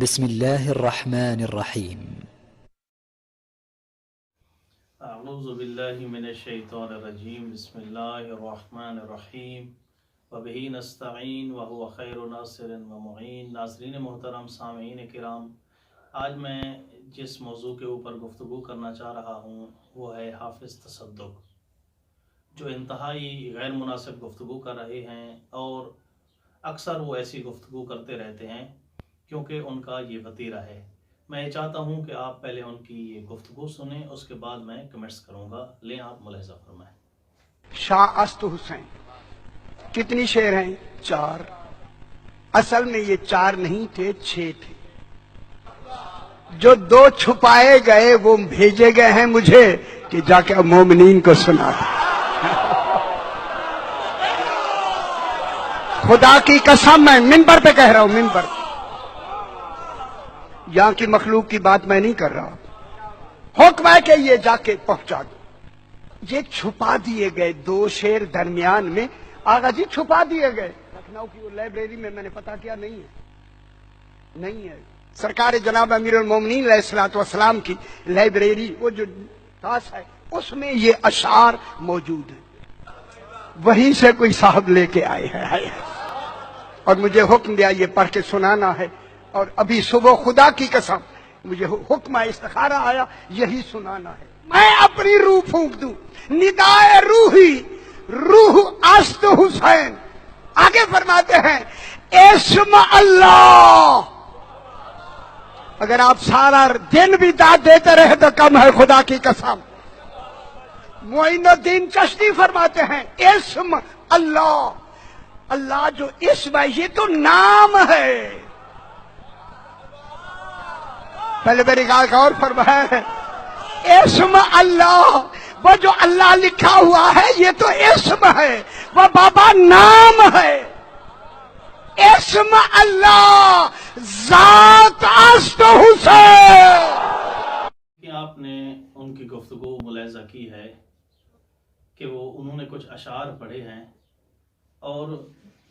بسم الله الرحمن الرحيم. اعوذ باللہ من الشیطان الرجیم. بسم اللہ الرحمن الرحیم. وبہ نستعین وہو خیر ناصر و معین. ناظرین محترم، سامعین کرام، آج میں جس موضوع کے اوپر گفتگو کرنا چاہ رہا ہوں وہ ہے حافظ تصدق، جو انتہائی غیر مناسب گفتگو کر رہے ہیں، اور اکثر وہ ایسی گفتگو کرتے رہتے ہیں کیونکہ ان کا یہ وتیرہ ہے. میں یہ چاہتا ہوں کہ آپ پہلے ان کی یہ گفتگو سنیں، اس کے بعد میں کمنٹس کروں گا. لیں آپ ملاحظہ فرمائیں. شاہ است حسین کتنی شعر ہیں؟ 4. اصل میں یہ 4 نہیں تھے، 6 تھے. جو 2 چھپائے گئے وہ بھیجے گئے ہیں مجھے کہ جا کے مومنین کو سنا دیں. خدا کی قسم میں منبر پہ کہہ رہا ہوں، منبر پہ. یہاں کی مخلوق کی بات میں نہیں کر رہا. حکم ہے کہ یہ جا کے پہنچا دو. یہ چھپا دیے گئے 2 شعر درمیان میں. آغا جی چھپا دیے گئے. لکھنؤ کی وہ لائبریری میں نے پتا کیا، نہیں ہے. سرکار جناب امیر المومنین علیہ الصلوۃ والسلام کی لائبریری، وہ جو تاس ہے، اس میں یہ اشعار موجود ہیں. وہیں سے کوئی صاحب لے کے آئے ہیں اور مجھے حکم دیا یہ پڑھ کے سنانا ہے. اور ابھی صبح خدا کی قسم مجھے حکم استخارہ آیا، یہی سنانا ہے. میں اپنی روح پھونک دوں. ندائے روحی روح است حسین. آگے فرماتے ہیں اسم اللہ. اگر آپ سارا دن بھی داد دیتے رہے تو کم ہے، خدا کی قسم. معین الدین چشتی فرماتے ہیں اسم اللہ. اللہ جو اسم ہے یہ تو نام ہے. پہلے میری گال کا اور فرمایا ہے اسم اللہ. وہ جو اللہ لکھا ہوا ہے یہ تو اسم ہے، وہ بابا نام ہے. اسم اللہ ذات است حسین. کہ آپ نے ان کی گفتگو ملاحظہ کی ہے کہ انہوں نے کچھ اشعار پڑھے ہیں، اور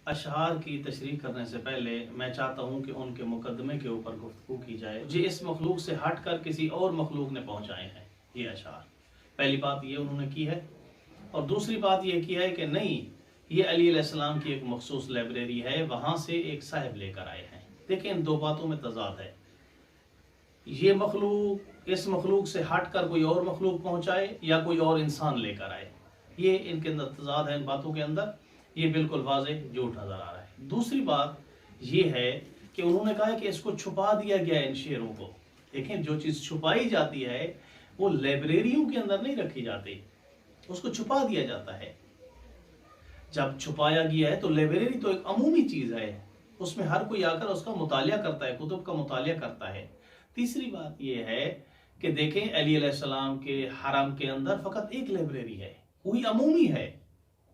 اشعار کی تشریح کرنے سے پہلے میں چاہتا ہوں کہ ان کے مقدمے کے اوپر گفتگو کی جائے. جو اس مخلوق سے ہٹ کر کسی اور مخلوق نے پہنچائے ہیں یہ اشعار. پہلی بات یہ انہوں نے کی ہے، اور دوسری بات یہ کی ہے کہ نہیں، یہ علی علیہ السلام کی ایک مخصوص لائبریری ہے، وہاں سے ایک صاحب لے کر آئے ہیں. دیکھیں ان 2 باتوں میں تضاد ہے. یہ مخلوق اس مخلوق سے ہٹ کر کوئی اور مخلوق پہنچائے یا کوئی اور انسان لے کر آئے، یہ ان کے اندر تضاد ہے. ان باتوں کے اندر یہ بالکل واضح جھوٹ نظر آ رہا ہے. دوسری بات یہ ہے کہ انہوں نے کہا کہ اس کو چھپا دیا گیا ان شعروں کو. دیکھیں جو چیز چھپائی جاتی ہے وہ لائبریریوں کے اندر نہیں رکھی جاتی، اس کو چھپا دیا جاتا ہے. جب چھپایا گیا ہے تو لائبریری تو ایک عمومی چیز ہے، اس میں ہر کوئی آ کر اس کا مطالعہ کرتا ہے، کتب کا مطالعہ کرتا ہے. تیسری بات یہ ہے کہ دیکھیں علی علیہ السلام کے حرم کے اندر فقط ایک لائبریری ہے، وہی عمومی ہے،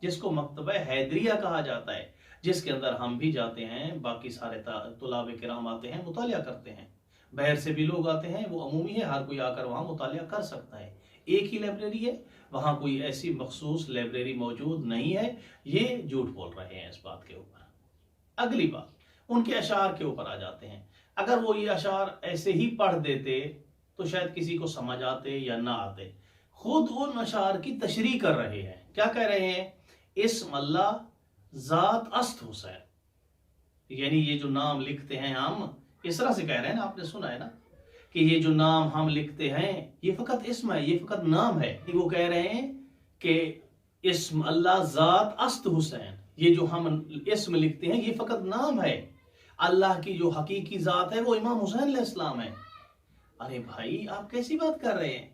جس کو مکتبہ حیدریہ کہا جاتا ہے، جس کے اندر ہم بھی جاتے ہیں، باقی سارے طلاب کرام آتے ہیں، مطالعہ کرتے ہیں، باہر سے بھی لوگ آتے ہیں. وہ عمومی ہے، ہر کوئی آ کر وہاں مطالعہ کر سکتا ہے. ایک ہی لائبریری ہے، وہاں کوئی ایسی مخصوص لائبریری موجود نہیں ہے. یہ جھوٹ بول رہے ہیں اس بات کے اوپر. اگلی بات ان کے اشعار کے اوپر آ جاتے ہیں. اگر وہ یہ اشعار ایسے ہی پڑھ دیتے تو شاید کسی کو سمجھ آتے یا نہ آتے. خود ان اشعار کی تشریح کر رہے ہیں. کیا کہہ رہے ہیں؟ اسم اللہ ذات است حسین. یعنی یہ جو نام لکھتے ہیں ہم، اس طرح سے کہہ رہے ہیں نا، آپ نے سنا ہے نا کہ یہ جو نام ہم لکھتے ہیں یہ فقط اسم ہے، یہ فقط نام ہے. وہ کہہ رہے ہیں کہ اسم اللہ ذات است حسین، یہ جو ہم اسم لکھتے ہیں یہ فقط نام ہے. اللہ کی جو حقیقی ذات ہے وہ امام حسین علیہ السلام ہے. ارے بھائی آپ کیسی بات کر رہے ہیں؟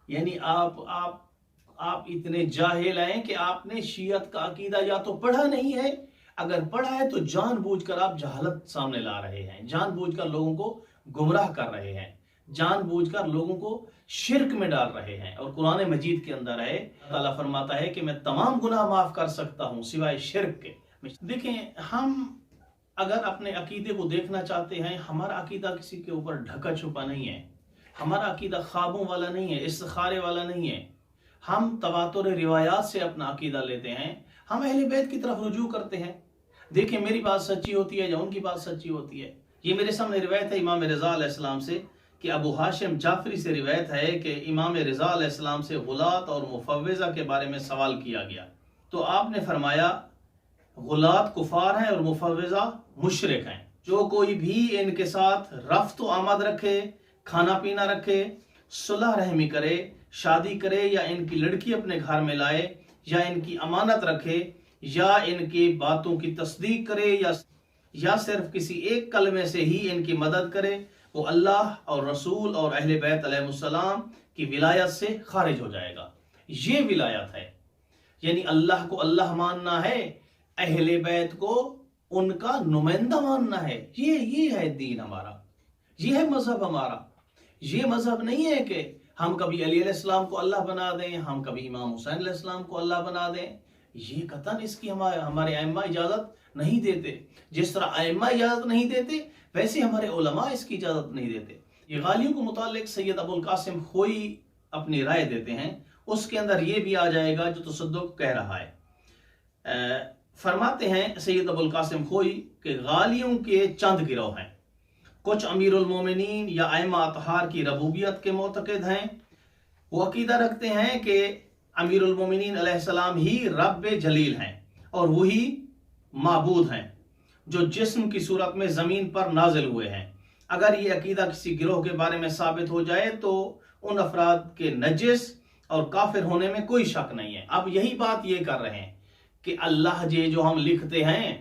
یعنی آپ اتنے جاہل ہیں کہ آپ نے شیعت کا عقیدہ یا تو پڑھا نہیں ہے، اگر پڑھا ہے تو جان بوجھ کر آپ جہالت سامنے لا رہے ہیں، جان بوجھ کر لوگوں کو گمراہ کر رہے ہیں، جان بوجھ کر لوگوں کو شرک میں ڈال رہے ہیں. اور قرآن مجید کے اندر ہے، اللہ فرماتا ہے کہ میں تمام گناہ معاف کر سکتا ہوں سوائے شرک کے. دیکھیں ہم اگر اپنے عقیدے کو دیکھنا چاہتے ہیں، ہمارا عقیدہ کسی کے اوپر ڈھکا چھپا نہیں ہے، ہمارا عقیدہ خوابوں والا نہیں ہے، استخارے والا نہیں ہے. ہم تواتر روایات سے اپنا عقیدہ لیتے ہیں، ہم اہل بیت کی طرف رجوع کرتے ہیں. دیکھیں میری بات سچی ہوتی ہے یا ان کی بات سچی ہوتی ہے، یہ میرے سامنے روایت ہے امام رضا علیہ السلام سے کہ ابو ہاشم جعفری سے روایت ہے کہ امام رضا علیہ السلام سے غلات اور مفوضہ کے بارے میں سوال کیا گیا تو آپ نے فرمایا غلات کفار ہیں اور مفوضہ مشرک ہیں، جو کوئی بھی ان کے ساتھ رفت و آمد رکھے، کھانا پینا رکھے، صلح رحمی کرے، شادی کرے، یا ان کی لڑکی اپنے گھر میں لائے، یا ان کی امانت رکھے، یا ان کی باتوں کی تصدیق کرے، یا صرف کسی ایک کلمے سے ہی ان کی مدد کرے، وہ اللہ اور رسول اور اہل بیت علیہ السلام کی ولایت سے خارج ہو جائے گا۔ یہ ولایت ہے، یعنی اللہ کو اللہ ماننا ہے، اہل بیت کو ان کا نمائندہ ماننا ہے۔ یہ ہے دین ہمارا، یہ ہے مذہب ہمارا۔ یہ مذہب نہیں ہے کہ ہم کبھی علی علیہ السلام کو اللہ بنا دیں، ہم کبھی امام حسین علیہ السلام کو اللہ بنا دیں۔ یہ قطعاً اس کی ہمارے ائمہ اجازت نہیں دیتے۔ جس طرح ائمہ اجازت نہیں دیتے ویسے ہمارے علماء اس کی اجازت نہیں دیتے۔ یہ غالیوں کو متعلق سید ابو القاسم خوئی اپنی رائے دیتے ہیں، اس کے اندر یہ بھی آ جائے گا جو تصدق کہہ رہا ہے۔ فرماتے ہیں سید ابو القاسم خوئی کہ غالیوں کے چند گروہ ہیں، کچھ امیر المومنین یا ائمہ اطہار کی ربوبیت کے معتقد ہیں، وہ عقیدہ رکھتے ہیں کہ امیر المومنین علیہ السلام ہی رب جلیل ہیں اور وہی معبود ہیں جو جسم کی صورت میں زمین پر نازل ہوئے ہیں۔ اگر یہ عقیدہ کسی گروہ کے بارے میں ثابت ہو جائے تو ان افراد کے نجس اور کافر ہونے میں کوئی شک نہیں ہے۔ اب یہی بات یہ کر رہے ہیں کہ اللہ جو ہم لکھتے ہیں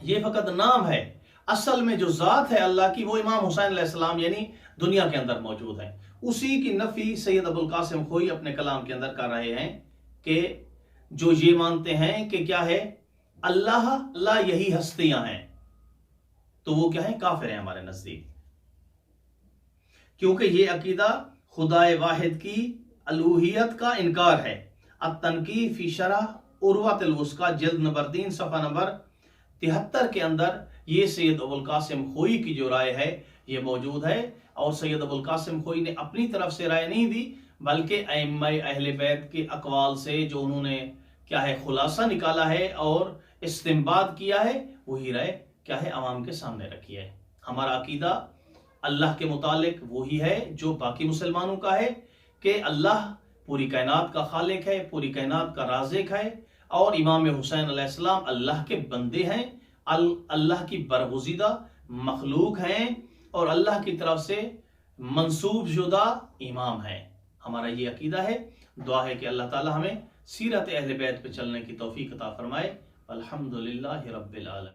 یہ فقط نام ہے، اصل میں جو ذات ہے اللہ کی وہ امام حسین علیہ السلام یعنی دنیا کے اندر موجود ہے۔ اسی کی نفی سید ابو القاسم خوئی اپنے کلام کے اندر کر رہے ہیں کہ جو یہ مانتے ہیں کہ کیا ہے اللہ یہی ہستیاں ہیں، تو وہ کیا ہے کافر ہیں ہمارے نزدیک، کیونکہ یہ عقیدہ خدائے واحد کی الوہیت کا انکار ہے۔ التنقیح فی شرح عروۃ الوثقی جلد نمبر 3 صفحہ نمبر 73 کے اندر یہ سید ابو القاسم خوئی کی جو رائے ہے یہ موجود ہے، اور سید ابو القاسم خوئی نے اپنی طرف سے رائے نہیں دی بلکہ ائمہ اہل بیت کے اقوال سے جو انہوں نے کیا ہے خلاصہ نکالا ہے اور استنباط کیا ہے وہی رائے کیا ہے عوام کے سامنے رکھی ہے۔ ہمارا عقیدہ اللہ کے متعلق وہی ہے جو باقی مسلمانوں کا ہے کہ اللہ پوری کائنات کا خالق ہے، پوری کائنات کا رازق ہے، اور امام حسین علیہ السلام اللہ کے بندے ہیں، اللہ کی برگزیدہ مخلوق ہیں اور اللہ کی طرف سے منسوب شدہ امام ہیں۔ ہمارا یہ عقیدہ ہے۔ دعا ہے کہ اللہ تعالی ہمیں سیرت اہل بیت پہ چلنے کی توفیق عطا فرمائے۔ الحمدللہ رب العالمین۔